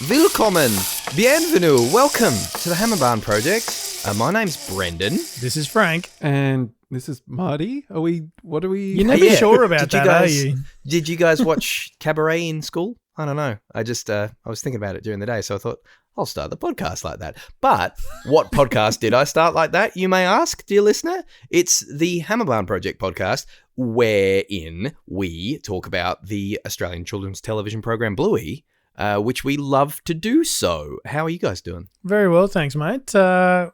Willkommen, bienvenue, welcome to the Hammerbarn Project. My name's Brendan. This is Frank. And this is Marty. What are we? You're never sure about that, are you? Did you guys watch Cabaret in school? I don't know. I was thinking about it during the day, so I thought, I'll start the podcast like that. But what podcast did I start like that, you may ask, dear listener? It's the Hammerbarn Project podcast, wherein we talk about the Australian children's television program Bluey, which we love to do so. How are you guys doing? Very well, thanks, mate.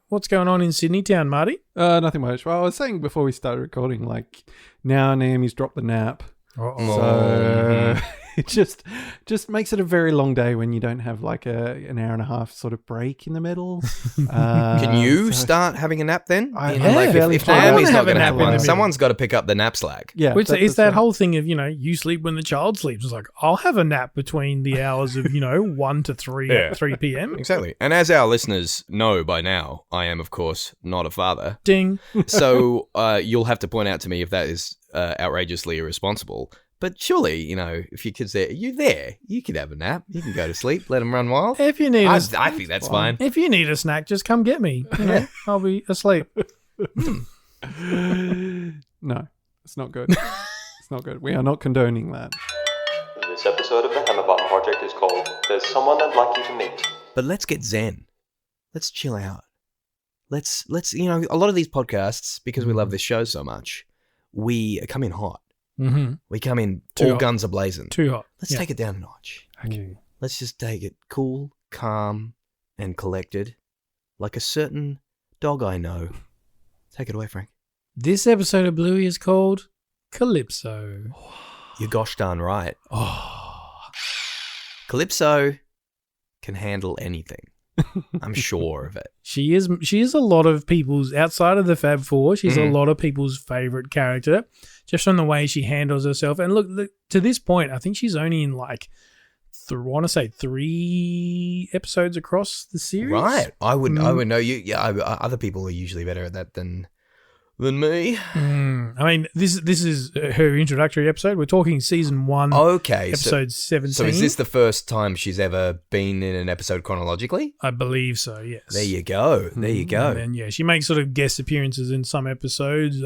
What's going on in Sydney town, Marty? Nothing much. Well, I was saying before we started recording, like, now Naomi's dropped the nap. So it just makes it a very long day when you don't have like an hour and a half sort of break in the middle. Can you start having a nap then? If Naomi's not going to have one, someone's got to pick up the nap slack. Yeah, it's that whole thing of, you sleep when the child sleeps. It's like, I'll have a nap between the hours of, 1 to 3 p.m. Exactly. And as our listeners know by now, I am, of course, not a father. Ding. So you'll have to point out to me if that is outrageously irresponsible. But surely, if your kid's there, you could have a nap. You can go to sleep, let them run wild. If you need I think that's fine. If you need a snack, just come get me. I'll be asleep. No, it's not good. It's not good. We are not condoning that. This episode of the Hammerbarn Project is called There's Someone I'd Like You to Meet. But let's get zen. Let's chill out. Let's a lot of these podcasts, because we love this show so much, we come in hot. Mm-hmm. We come in Too all hot. guns a-blazing. Too hot. Let's take it down a notch. Okay. Let's just take it cool, calm, and collected, like a certain dog I know. Take it away, Frank. This episode of Bluey is called Calypso. You're gosh darn right. Oh. Calypso can handle anything. I'm sure of it. She is a lot of people's, outside of the Fab Four, she's a lot of people's favourite character, just from the way she handles herself. And look, to this point, I think she's only in like, I want to say 3 episodes across the series. Right. I would know you. Yeah, other people are usually better at that than me. I mean, this is her introductory episode. We're talking season 1, Okay. episode 17. So is this the first time she's ever been in an episode chronologically? I believe so, yes. There you go. There you go. And then, she makes sort of guest appearances in some episodes,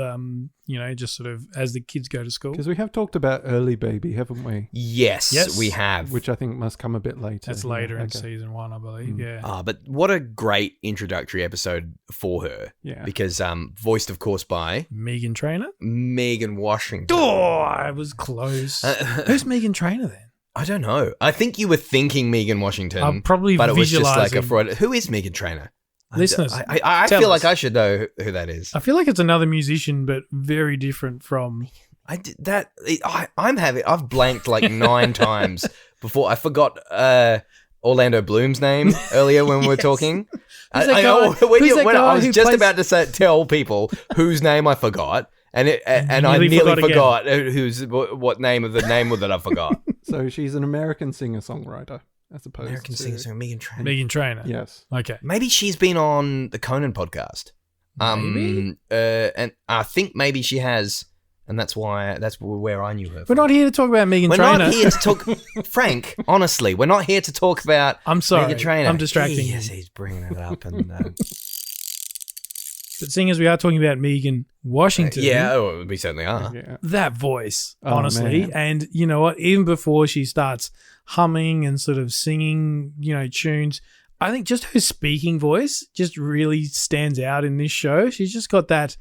just sort of as the kids go to school. Because we have talked about Early Baby, haven't we? Yes, we have. Which I think must come a bit later. That's later in season 1, I believe, yeah. But what a great introductory episode for her. Yeah. Because voiced, of course, by Megan Trainor? Megan Washington. Oh, I was close. Who's Megan Trainor then? I don't know. I think you were thinking Megan Washington. I'm probably but it was just like a visualising. fraud. Who is Megan Trainor? Listeners, I tell feel us. like I should know who that is. I feel like it's another musician, but very different from... I've blanked like 9 times before. I forgot Orlando Bloom's name earlier when we were talking. Who's that guy I was who just plays- about to tell people whose name I forgot, and I Nearly nearly forgot forgot what name of the name that I forgot. So she's an American singer-songwriter, as opposed American to... singer Megan Trainor. Megan Trainor. Yes. Okay. Maybe she's been on the Conan podcast. Maybe? And I think maybe she has, and that's where I knew her We're from. not here to talk about Megan We're Trainor. not here to talk, Frank. Honestly, we're not here to talk about. I'm sorry. Megan Trainor. I'm distracting Yes, you. he's bringing it up, and But seeing as we are talking about Megan Washington, we certainly are. Yeah. that voice, Oh, honestly. man. And you know what? Even before she starts humming and sort of singing, tunes, I think just her speaking voice just really stands out in this show. She's just got that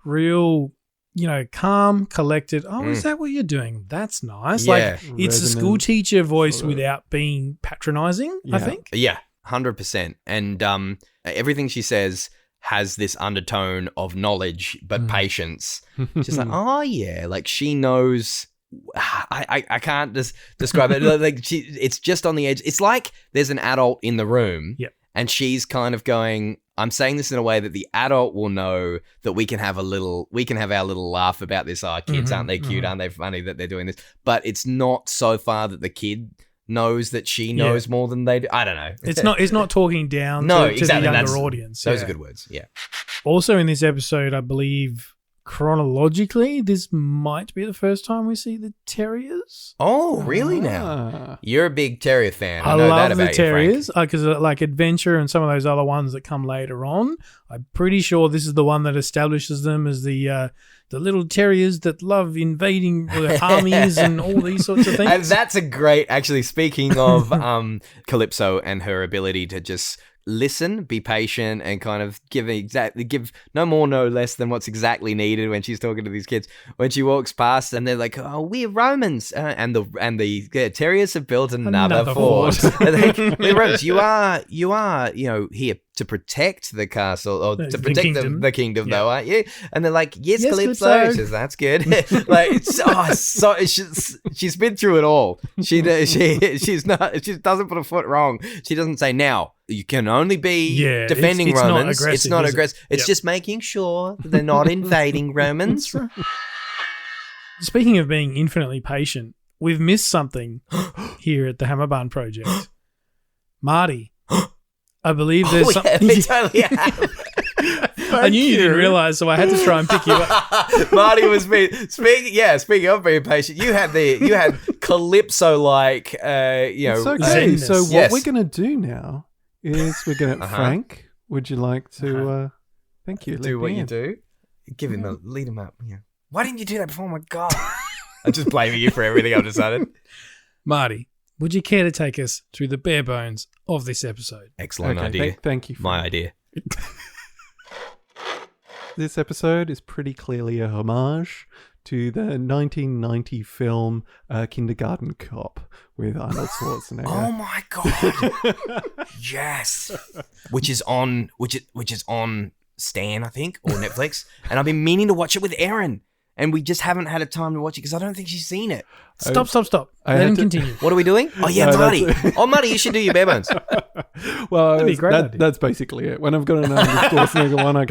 real, calm, collected. Oh, is that what you're doing? That's nice. Yeah. Like it's a Resonant, school teacher voice sort of. without being patronizing, I Yeah. think. Yeah, 100%. And everything she says has this undertone of knowledge but patience. Just like, oh yeah, like she knows. I can't just describe it. Like it's just on the edge. It's like there's an adult in the room, Yep. and she's kind of going, I'm saying this in a way that the adult will know that we can have our little laugh about this. Oh, kids, aren't they cute? Aren't they funny that they're doing this? But it's not so far that the kid knows that she knows more than they do. I don't know. It's not talking down No, to exactly. the younger That's- audience. Those yeah. are good words. Yeah. Also in this episode, I believe chronologically, this might be the first time we see the terriers. Oh, really now? You're a big terrier fan. I know love that about the terriers because like Adventure and some of those other ones that come later on. I'm pretty sure this is the one that establishes them as the little terriers that love invading armies and all these sorts of things. And that's a great, actually, speaking of Calypso and her ability to just listen, be patient, and kind of give no more, no less than what's exactly needed when she's talking to these kids. When she walks past and they're like, "Oh, we're Romans," and the terriers have built another fort. We're Romans. You are, here to protect the castle or to protect the kingdom, though, aren't you? And they're like, "Yes, Calypso." She says, "That's good." Like, she's been through it all. She doesn't put a foot wrong. She doesn't say, "Now you can only be defending it's Romans." Not it's not aggressive. It's just making sure that they're not invading Romans. Speaking of being infinitely patient, we've missed something here at the Hammerbarn Project. Marty. I believe there's something. We totally have. I knew you didn't realize, so I had to try and pick you up. Marty was speaking of being patient, you had Calypso like It's okay. Zenness. So what we're gonna do now is we're gonna Frank, would you like to thank you. Do what you do. Give him lead him up. Yeah. Why didn't you do that before? Oh my God. I'm just blaming you for everything I've decided. Marty, would you care to take us through the bare bones of this episode? Excellent idea. Thank you. My idea. This episode is pretty clearly a homage to the 1990 film Kindergarten Cop with Arnold Schwarzenegger. Oh my God. Yes. Which is on Stan, I think, or Netflix. And I've been meaning to watch it with Erin. And we just haven't had a time to watch it because I don't think she's seen it. Stop. Let him continue. What are we doing? Oh, yeah, Marty. Marty, you should do your bare bones. Well, that'd be a great idea. That's basically it. When I've got an Arnold Schwarzenegger one, I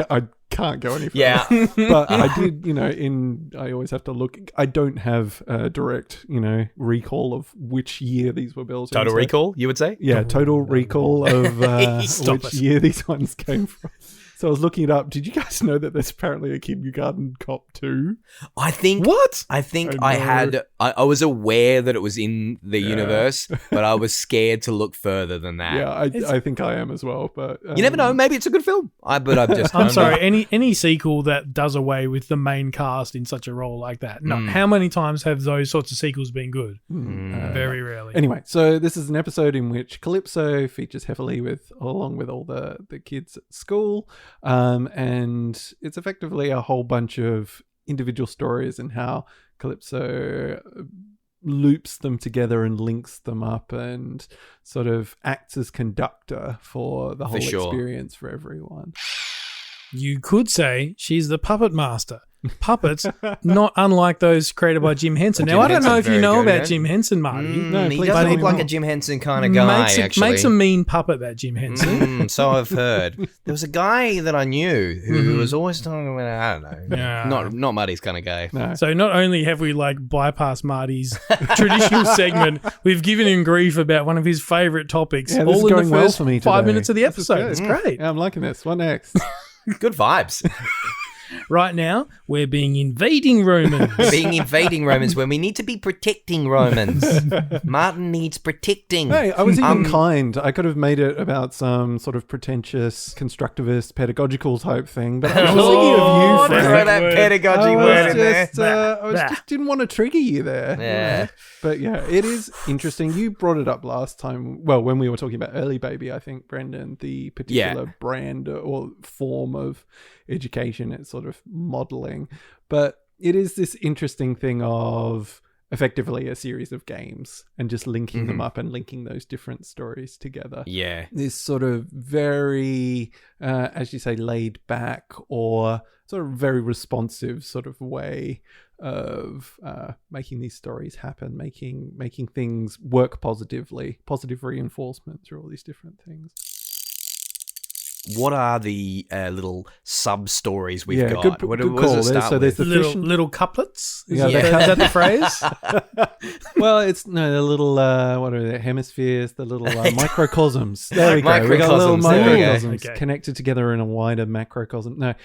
can't go any further. Yeah. But I did, I always have to look. I don't have a direct, recall of which year these were built. Total recall, you would say? Yeah, total recall of which year these ones came from. So I was looking it up. Did you guys know that there's apparently a Kindergarten Cop 2? I think I was aware that it was in the universe, but I was scared to look further than that. Yeah, I think I am as well. But you never know. Maybe it's a good film. I'm sorry. Any sequel that does away with the main cast in such a role like that? No. How many times have those sorts of sequels been good? Very rarely. Anyway, so this is an episode in which Calypso features heavily along with all the kids at school. And it's effectively a whole bunch of individual stories and how Calypso loops them together and links them up and sort of acts as conductor for the whole experience for everyone. You could say she's the puppet master. Puppets, not unlike those created by Jim Henson. Now, I don't know if you know about Jim Henson, Marty. No, he doesn't look like a Jim Henson kind of guy, actually. Makes a mean puppet, that Jim Henson. So I've heard. There was a guy that I knew who was always talking about, I don't know, not Marty's kind of guy. No. So not only have we bypassed Marty's traditional segment, we've given him grief about one of his favourite topics all in the first 5 minutes of the episode. It's great. Yeah, I'm liking this. What next? Good vibes. Right now, we're being invading Romans. When we need to be protecting Romans. Martin needs protecting. Hey, I was even kind. I could have made it about some sort of pretentious, constructivist, pedagogical type thing, but I was thinking of you, Frank. Throw that pedagogy word in there. I just didn't want to trigger you there. Yeah. But yeah, it is interesting. You brought it up last time. Well, when we were talking about Early Baby, I think, Brendan, the particular brand or form of education it's sort of modeling. But it is this interesting thing of effectively a series of games and just linking them up and linking those different stories together. Yeah. This sort of very, as you say, laid back or sort of very responsive sort of way of making these stories happen, making things work positively, positive reinforcement through all these different things. What are the little sub-stories we've got? Good what call. does it start so there's with? the little couplets? Is Yeah, that the phrase? Well, it's the little what are they? Hemispheres, the little microcosms. There we go. We got little microcosms connected together in a wider macrocosm. No,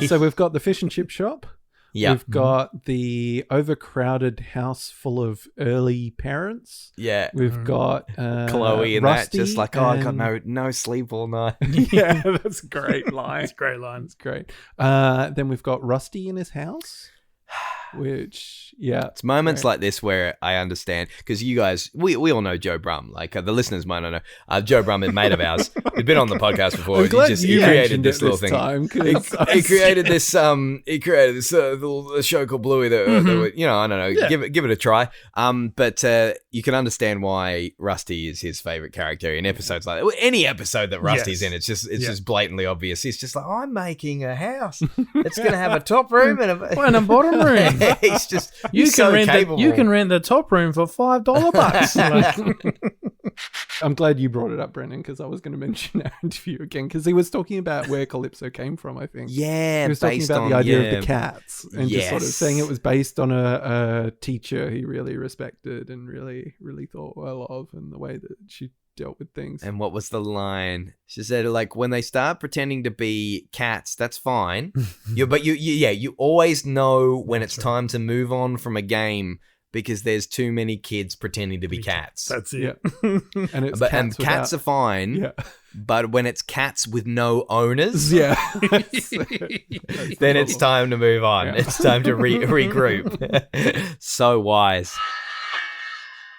so we've got the fish and chip shop. Yeah. We've got the overcrowded house full of early parents. Yeah. We've got Chloe and Rusty that, just like, oh, I got no sleep all night. Yeah, that's a great line. It's a great line. It's great. Then we've got Rusty in his house, which, yeah. It's moments like this where I understand, because you guys, we all know Joe Brum. Like, the listeners might not know. Joe Brum is a mate of ours. He'd been on the podcast before. I'm glad He you created mentioned this it little this thing. time, He created this little show called Bluey that, I don't know, give it a try. But you can understand why Rusty is his favorite character in episodes like that. Any episode that Rusty's in, it's just blatantly obvious. He's just like, I'm making a house. It's going to have a top room and a bottom room. He's just You you can rent the top room for $5 bucks. I'm glad you brought it up, Brendan, because I was going to mention our interview again, because he was talking about where Calypso came from, I think. Yeah, he was talking about the idea of the cats and just sort of saying it was based on a teacher he really respected and really, really thought well of, and the way that she dealt with things. And what was the line? She said, like, when they start pretending to be cats, that's fine. You always know when it's time to move on from a game because there's too many kids pretending to be cats. That's it. Yeah. And it's cats are fine. Yeah. But when it's cats with no owners, yeah, then it's time to move on. Yeah. It's time to regroup. So wise.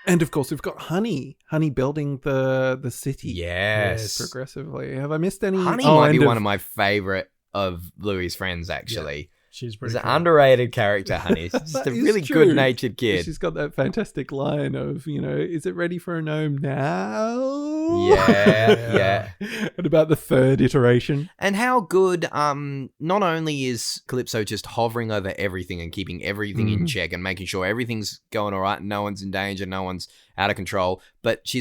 And of course, we've got Honey building the city. Yes. Progressively. Have I missed any? Honey might be one of my favorite of Louie's friends, actually. Yeah. She's She's pretty an underrated character, Honey. She's just a really good-natured kid. She's got that fantastic line of, is it ready for a gnome now? Yeah. And about the third iteration. And how good, not only is Calypso just hovering over everything and keeping everything in check and making sure everything's going all right, no one's in danger, no one's out of control, but she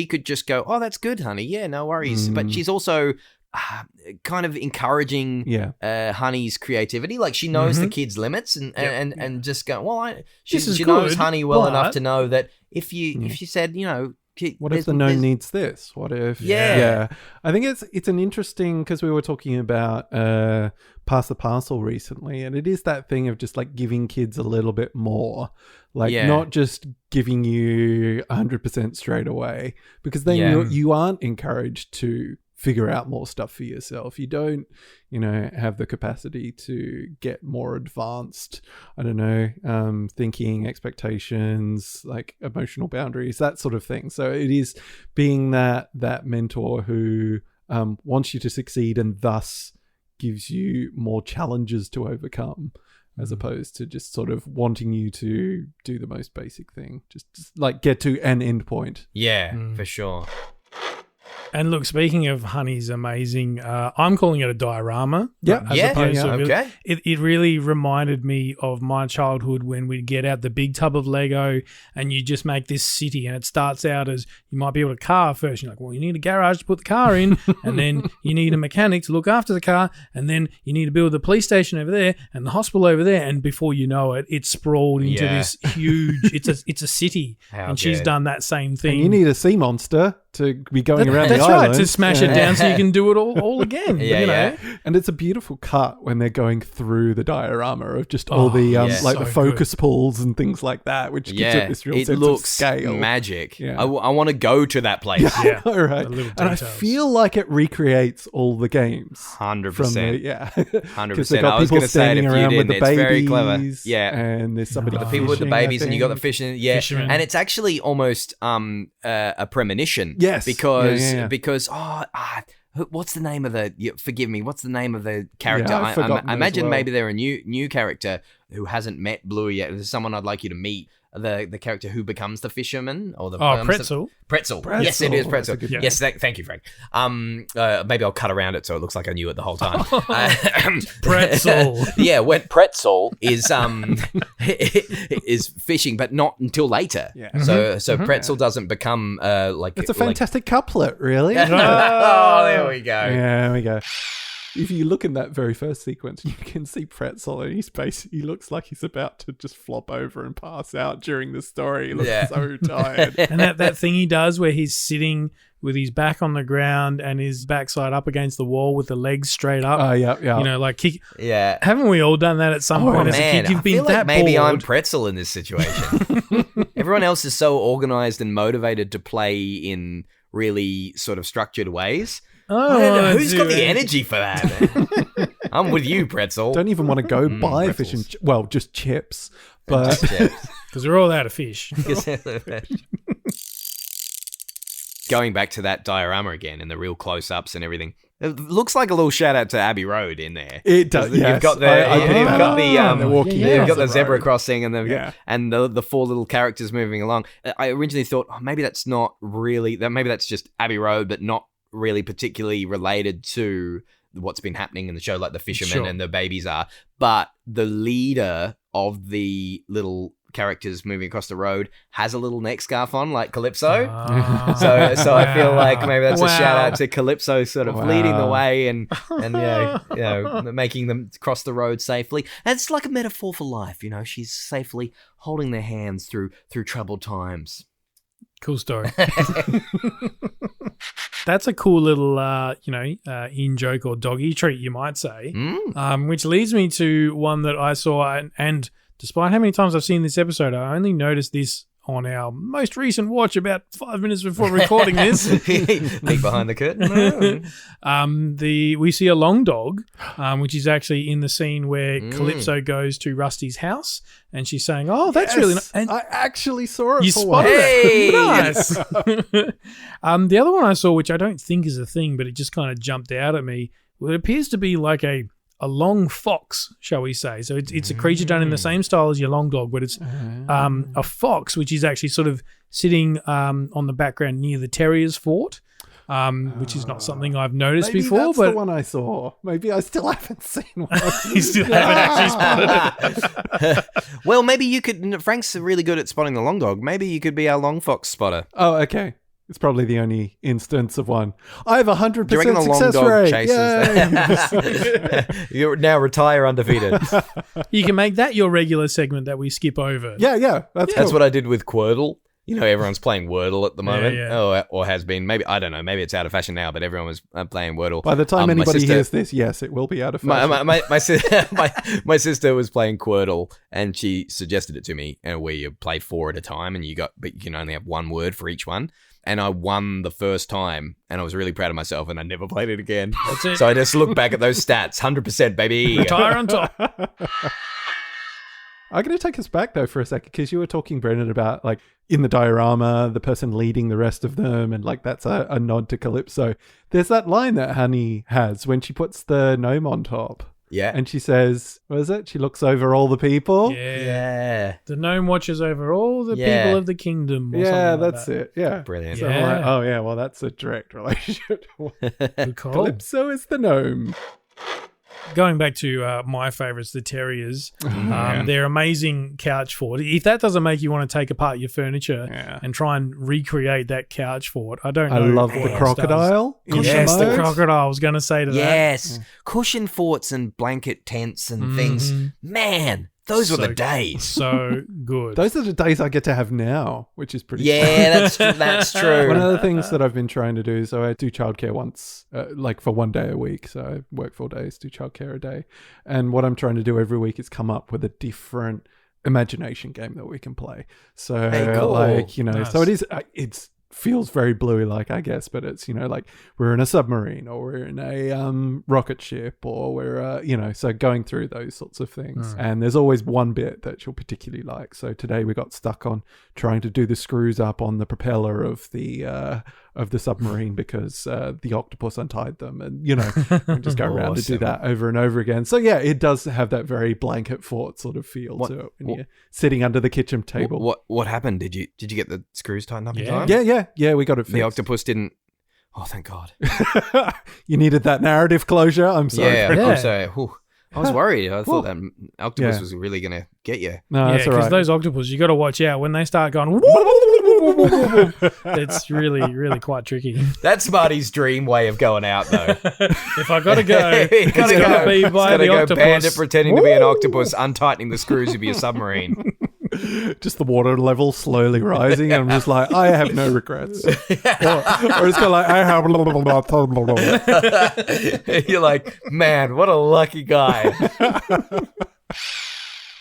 could just go, oh, that's good, Honey. Yeah, no worries. But she's also kind of encouraging Honey's creativity. Like, she knows the kid's limits and just go, well, she knows Honey well enough to know that if you said, what if the gnome needs this? What if? Yeah. I think it's an interesting, because we were talking about Pass the Parcel recently, and it is that thing of just like giving kids a little bit more, like not just giving you 100% straight away, because then you aren't encouraged to figure out more stuff for yourself. You don't, have the capacity to get more advanced, thinking, expectations, like emotional boundaries, that sort of thing. So it is being that mentor who wants you to succeed and thus gives you more challenges to overcome, as opposed to just sort of wanting you to do the most basic thing, just like get to an end point. Yeah, for sure. And look, speaking of Honey's amazing, I'm calling it a diorama. Yeah. Okay. It really reminded me of my childhood when we'd get out the big tub of Lego and you just make this city, and it starts out as you might build a car first. You're like, well, you need a garage to put the car in, and then you need a mechanic to look after the car, and then you need to build the police station over there and the hospital over there, and before you know it, it's sprawled into this huge. It's a city, and she's done that same thing. And you need a sea monster to be going around the That's island. right, to smash it down so you can do it all again. Yeah. And it's a beautiful cut when they're going through the diorama of just all the the focus pulls and things like that, which gives it this real sense of scale. Magic. Yeah. I want to go to that place. Yeah. All right. And I feel like it recreates all the games. 100%. Yeah. 100%. I was going to say, standing around with the babies. It's very clever. Yeah. And there's somebody the people with the babies, and you got the fishing. Yeah. Fishermen. And it's actually almost a premonition. Yes. Because what's the name of forgive me, what's the name of the character? I imagine maybe they're a new character who hasn't met Bluey yet. There's someone I'd like you to meet. The character who becomes the fisherman, or the Pretzel. Pretzel. Yes, it is Pretzel. Yes, thank you, Frank. Maybe I'll cut around it so it looks like I knew it the whole time. Pretzel. Yeah, when Pretzel is is fishing, but not until later. Yeah. So Pretzel doesn't become it's a fantastic couplet, really. Oh, there we go. Yeah, there we go. If you look in that very first sequence, you can see Pretzel, and he looks like he's about to just flop over and pass out during the story. He looks so tired. And that thing he does where he's sitting with his back on the ground and his backside up against the wall with the legs straight up. Oh, yeah. You know, like kick. Yeah. Haven't we all done that at some point as a kid? You've I been feel that like maybe bored. I'm Pretzel in this situation. Everyone else is so organized and motivated to play in really sort of structured ways. Who's got the energy for that? I'm with you, Pretzel. Don't even want to go buy pretzels. fish and well, just chips. But Because we're all out of fish. Going back to that diorama again and the real close-ups and everything, it looks like a little shout-out to Abbey Road in there. it does. Yes. You've got the they're walking yeah, you've got the the zebra road. crossing and Yeah. the four little characters moving along. I originally thought maybe that's not really that. Maybe that's just Abbey Road, but not really particularly related to what's been happening in the show, like the fishermen Sure. and the babies are. But the leader of the little characters moving across the road has a little neck scarf on, like Calypso. So I feel like maybe that's a shout out to Calypso, sort of leading the way and making them cross the road safely. And it's like a metaphor for life, you know. She's safely holding their hands through troubled times. Cool story. That's a cool little, in joke or doggy treat, you might say. Which leads me to one that I saw, and despite how many times I've seen this episode, I only noticed this on our most recent watch about 5 minutes before recording this. Peek behind the curtain. We see a long dog, which is actually in the scene where Calypso goes to Rusty's house, and she's saying, "Oh, that's really nice." And I actually saw it. you for spotted once. Hey! it. Nice. The other one I saw, which I don't think is a thing, but it just kind of jumped out at me. Well, it appears to be like a long fox, shall we say. So it's a creature done in the same style as your long dog, but it's a fox, which is actually sort of sitting on the background near the terrier's fort, which is not something I've noticed Maybe before. that's But the one I saw. Maybe I still haven't seen one. you still haven't actually spotted it. Well, maybe you could. Frank's really good at spotting the long dog. Maybe you could be our long fox spotter. Oh, okay. It's probably the only instance of one. I have 100% Do you reckon the long success dog rate. chases? You're now retire undefeated. You can make that your regular segment that we skip over. Yeah. That's That's cool. what I did with Quirtle. You know, everyone's playing Wordle at the moment. Yeah. Or has been. Maybe, I don't know. Maybe it's out of fashion now, but everyone was playing Wordle. By the time My anybody sister- hears this, yes, it will be out of fashion. my sister was playing Quirtle, and she suggested it to me, where you play 4 at a time, but you can only have one word for each one. And I won the first time, and I was really proud of myself, and I never played it again. That's it. So I just look back at those stats, 100%, baby. Retire on top. I'm going to take us back, though, for a second, because you were talking, Brendan, about, like, in the diorama, the person leading the rest of them, and, like, that's a nod to Calypso. There's that line that Honey has when she puts the gnome on top. Yeah. And she says, what is it? She looks over all the people. Yeah. The gnome watches over all the Yeah. people of the kingdom. Or Yeah, something like that's that. it. Yeah. Brilliant. So I'm like, oh, yeah, well, that's a direct relationship. Good call. Calypso is the gnome. Going back to my favourites, the terriers, their amazing couch fort. If that doesn't make you want to take apart your furniture and try and recreate that couch fort, I don't know. I love what the else crocodile. does. in Yes, the mode. crocodile. I was going to say to that. Yes. Cushion forts and blanket tents and things. Man, those were the days. So good. Those are the days I get to have now, which is pretty Yeah, that's true. One of the things that I've been trying to do, so I do childcare once, like for 1 day a week. So I work 4 days, do childcare a day. And what I'm trying to do every week is come up with a different imagination game that we can play. So Hey, cool. like, Nice. so it is, it's feels very bluey like, I guess, but it's, like we're in a submarine or we're in a rocket ship or we're, so going through those sorts of things. And there's always one bit that you'll particularly like. So today we got stuck on trying to do the screws up on the propeller of the submarine because the octopus untied them, and we just go around to do that over and over again. So yeah, it does have that very blanket fort sort of feel to it when you're sitting under the kitchen table. What happened? Did you get the screws tightened up in Yeah. time? Yeah, we got it fixed. The octopus didn't. Oh, thank God. You needed that narrative closure. I'm sorry. Yeah, Yeah. I'm sorry. Whew. I was worried. I thought that octopus was really going to get you. No, Yeah, that's all because right. those octopus, you got to watch out when they start going. It's really, really quite tricky. That's Marty's dream way of going out, though. If I got to go, He's it's got to be by Gotta the go octopus. bandit pretending to be an octopus, untightening the screws of your submarine. just the water level slowly rising. And I'm just like, I have no regrets. Or it's got like, I have. You're like, man, what a lucky guy.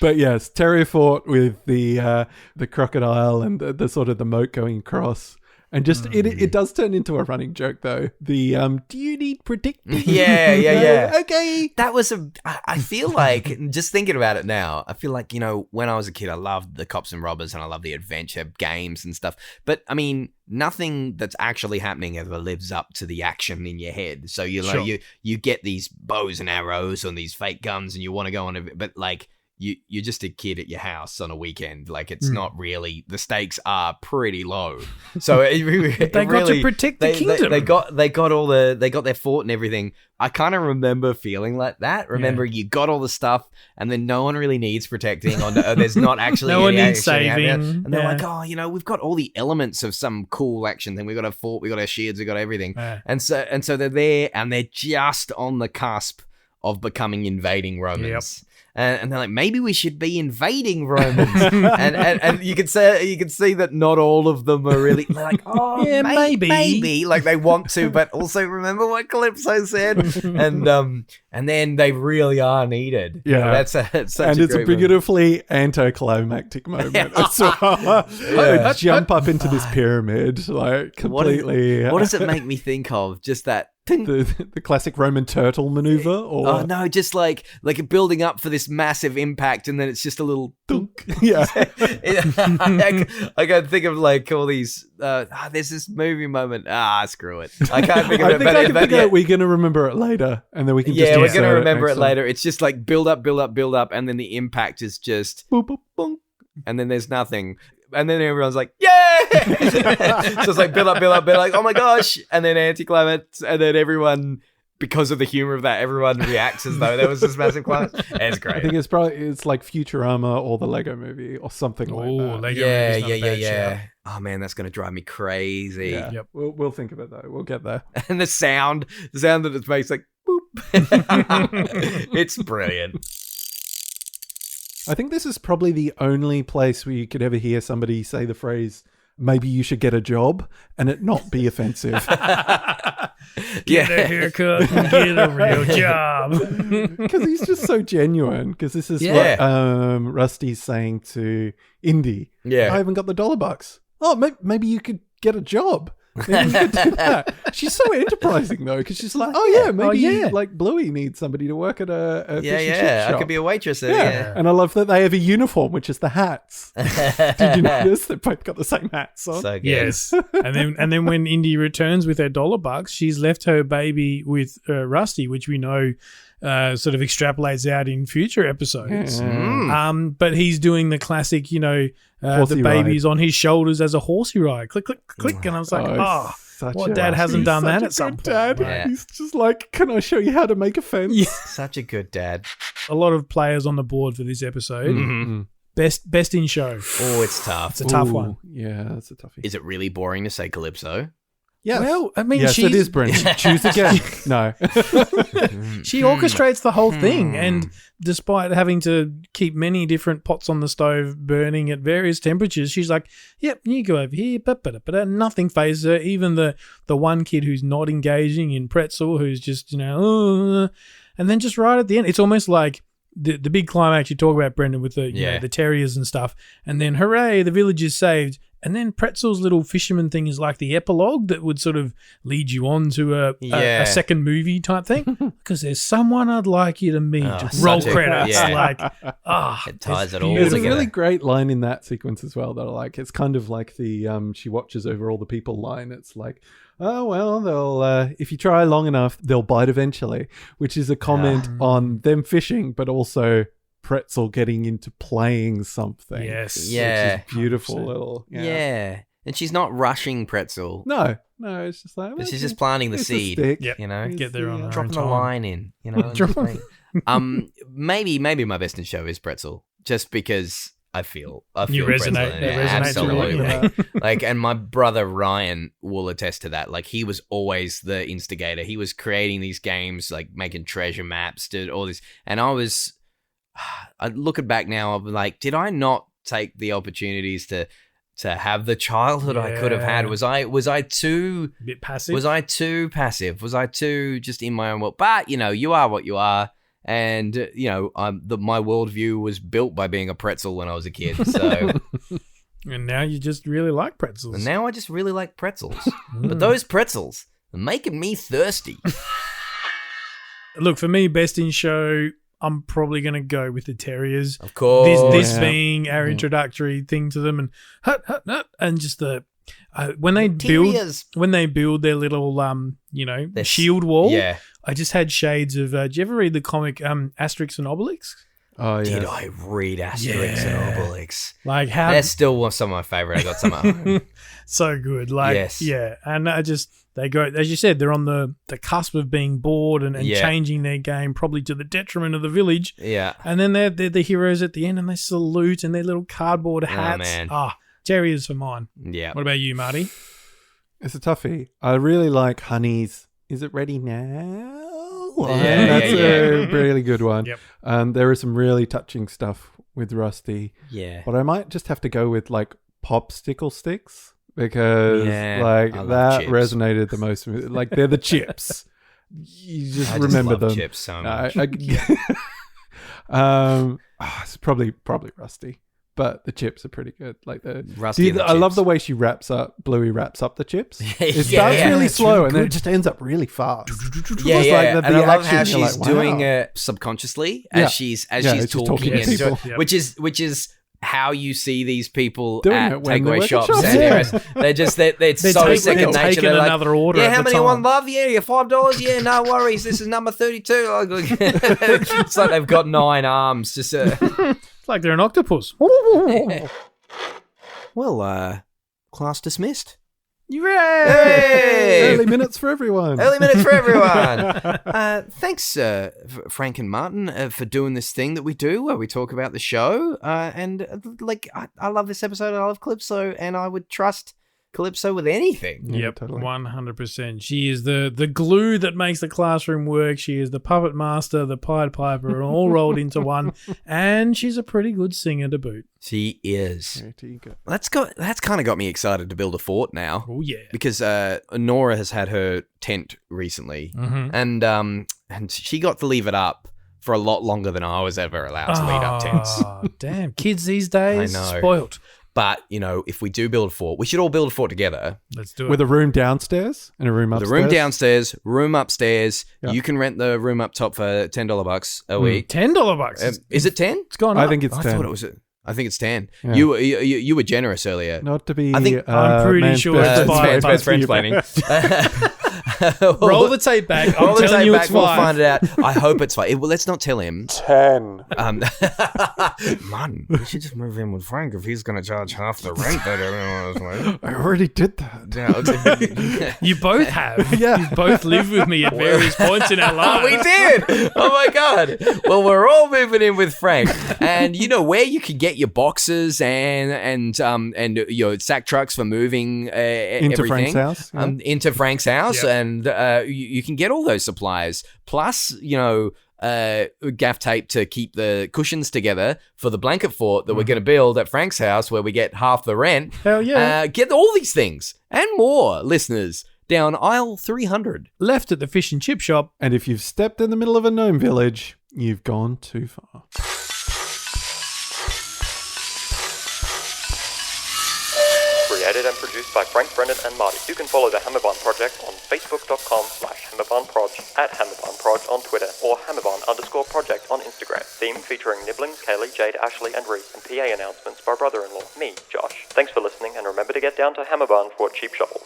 But yes, Terry fought with the crocodile and the sort of the moat going across. And just it does turn into a running joke though. The do you need protecting? Yeah. Okay. That was I feel like, just thinking about it now, I feel like, when I was a kid, I loved the cops and robbers and I loved the adventure games and stuff. But I mean, nothing that's actually happening ever lives up to the action in your head. So you get these bows and arrows and these fake guns and you want to go on but like you're just a kid at your house on a weekend. Like, it's not really, the stakes are pretty low. So they got to protect the kingdom. They got their fort and everything. I kind of remember feeling like that. You got all the stuff, and then no one really needs protecting. Or there's not actually no one needs saving. And they're like, oh, we've got all the elements of some cool action thing. We've got a fort, we've got our shields, we've got everything. Yeah. And so they're there, and they're just on the cusp of becoming invading Romans. Yep. And they're like, maybe we should be invading Romans. and you can see that not all of them are really like, oh, yeah, maybe. Like, they want to, but also remember what Calypso said. And then they really are needed. Yeah. That's such it's a beautifully anticlimactic moment as well. They jump up into this pyramid, like, completely. What does it make me think of? Just that. The classic Roman turtle maneuver, or oh no, just like building up for this massive impact, and then it's just a little dunk. Yeah, I can think of like all these. There's this movie moment. Screw it. I can't think of it. I think we're gonna remember it later, and then we can. Yeah, we're gonna remember it later. It's just like build up, and then the impact is just boop, boop, boom, and then there's nothing. And then everyone's like, yay! So it's like build up, like, oh my gosh. And then anticlimax. And then everyone, because of the humor of that, everyone reacts as though there was this massive climax. It's great. I think it's like Futurama or the Lego movie or something like that. Lego yeah. Oh man, that's going to drive me crazy. Yeah. Yep. We'll think of it though. We'll get there. And the sound that it makes, like, boop. It's brilliant. I think this is probably the only place where you could ever hear somebody say the phrase, maybe you should get a job, and it not be offensive. Get a haircut and get a real job. Because he's just so genuine. Because this is what Rusty's saying to Indy. Yeah. I haven't got the $1. Oh, maybe you could get a job. Maybe you could do that. She's so enterprising though, because she's like, like Bluey needs somebody to work at a fish and chip shop. I could be a waitress. And I love that they have a uniform, which is the hats. Did you notice they both got the same hats on? So good. Yes. and then when Indy returns with her $1, she's left her baby with Rusty, which we know sort of extrapolates out in future episodes. But he's doing the classic, the baby's on his shoulders as a horsey ride. Click, click, click. And I was like, what dad hasn't done that at some point? Dad. Yeah. He's just like, can I show you how to make a fence? Yeah. Such a good dad. A lot of players on the board for this episode. Mm-hmm. Best in show. Oh, it's tough. It's a tough one. Yeah, that's a toughie. Is it really boring to say Calypso? Yes. Well, I mean, yes, it is, Brent. Choose again. No. She orchestrates the whole thing, and despite having to keep many different pots on the stove burning at various temperatures, she's like, yep, you go over here, but nothing phases her. Even the one kid who's not engaging in Pretzel, who's just, and then just right at the end, it's almost like the big climax you talk about, Brendan, with the terriers and stuff, and then hooray, the village is saved. And then Pretzel's little fisherman thing is like the epilogue that would sort of lead you on to a second movie type thing. Because there's someone I'd like you to meet. Roll credits. It ties it all There's together. a really great line in that sequence as well that I like. It's kind of like the she watches over all the people line. It's like, oh, well, they'll if you try long enough, they'll bite eventually, which is a comment on them fishing, but also Pretzel getting into playing something. Yes. Yeah. Which is beautiful little. Yeah. And she's not rushing Pretzel. No, it's just like. She's just planting the seed. Yep. Get there on dropping the line in. Maybe my best in show is Pretzel, just because I feel resonate. Absolutely. And my brother Ryan will attest to that. Like, he was always the instigator. He was creating these games, like making treasure maps, did all this, and I looking back now, I'm like, did I not take the opportunities to have the childhood I could have had. Was I too A bit passive. Was I too passive? Was I too just in my own world? But you are what you are, and my worldview was built by being a pretzel when I was a kid. So, and now you just really like pretzels. and now I just really like pretzels. But those pretzels are making me thirsty. Look, for me, best in show, I'm probably going to go with the Terriers. Of course, This being our introductory thing to them, and hut, and just the when they build their little their shield wall. Yeah. I just had shades of. Did you ever read the comic Asterix and Obelix? Oh, yeah. Did I read Asterix and Obelix? Like how They're still some of my favorite. I got some at home. so good. Like Yes. yeah, and they go, as you said, they're on the cusp of being bored and changing their game, probably to the detriment of the village. Yeah. And then they're the heroes at the end, and they salute in their little cardboard hats. Man. Terriers for mine. Yeah. What about you, Marty? It's a toughie. I really like Honey's. Is it ready now? That's a really good one. Yep. There is some really touching stuff with Rusty. Yeah. But I might just have to go with like popsicle sticks because I that love chips. resonated the most. Like they're the chips. You just remember love them. chips so much. It's probably Rusty. But the chips are pretty good. Like Rusty and the I love chips. the way Bluey wraps up the chips. It Yeah, starts really it's slow really and then good. it just ends up really fast. Yeah, It's yeah. like the And I love how action, you're she's like, doing wow. it subconsciously as she's talking to and people. Yep. which is how you see these people Doing at it when they takeaway work at shops. shops. And Yeah. they're so second nature. taking They're like, another order. yeah, at how the many you time. want, love? Yeah, $5. Yeah, no worries. This is number 32. It's like they've got 9 arms. Just It's like they're an octopus. well, class dismissed. Hooray! Early minutes for everyone. Early minutes for everyone. Thanks, Frank and Martin, for doing this thing that we do where we talk about the show. I love this episode. I love Calypso, and I would trust Calypso with anything. Yeah, Yep, totally. 100%. She is the glue that makes the classroom work. She is the puppet master, the Pied Piper, all rolled into one. And she's a pretty good singer to boot. She is. Pretty good. That's kind of got me excited to build a fort now. Oh, yeah. Because Nora has had her tent recently, Mm-hmm. and she got to leave it up for a lot longer than I was ever allowed to lead up tents. Oh, damn. Kids these days, I know. spoiled. But, if we do build a fort, we should all build a fort together. Let's do it. With a room downstairs and a room The upstairs. room downstairs, room upstairs. Yeah. You can rent the room up top for $10 a week. $10. Is it 10? It's gone up. I think it's 10. I thought it was. I think it's 10. Yeah. You were generous earlier. Not to be. I think- I'm pretty man's sure best it's friend. five. French planning. Roll the tape back. I'm Roll the telling tape you back. it's We'll 5. find it out. I hope it's 5. Well, let's not tell him. 10. Man, we should just move in with Frank if he's going to charge half the rent that everyone else I already did that. You both have. Yeah. You both lived with me at various points in our lives. We did. Oh my god. Well, we're all moving in with Frank, and you know where you can get your boxes and your sack trucks for moving Into everything Frank's house. Yeah. into Frank's house, Yep. and you can get all those supplies. Plus, gaff tape to keep the cushions together for the blanket fort that we're going to build at Frank's house, where we get half the rent. Hell yeah. Get all these things and more, listeners, down aisle 300. Left at the fish and chip shop. And if you've stepped in the middle of a gnome village, you've gone too far. Created and produced by Frank, Brendan and Marty. You can follow the Hammerbarn Project on facebook.com/HammerbarnProj, at HammerbarnProj on Twitter, or Hammerbarn_project on Instagram. Theme featuring Nibblings, Kaylee, Jade, Ashley and Ree, and PA announcements by brother-in-law, me, Josh. Thanks for listening, and remember to get down to Hammerbarn for cheap shovels.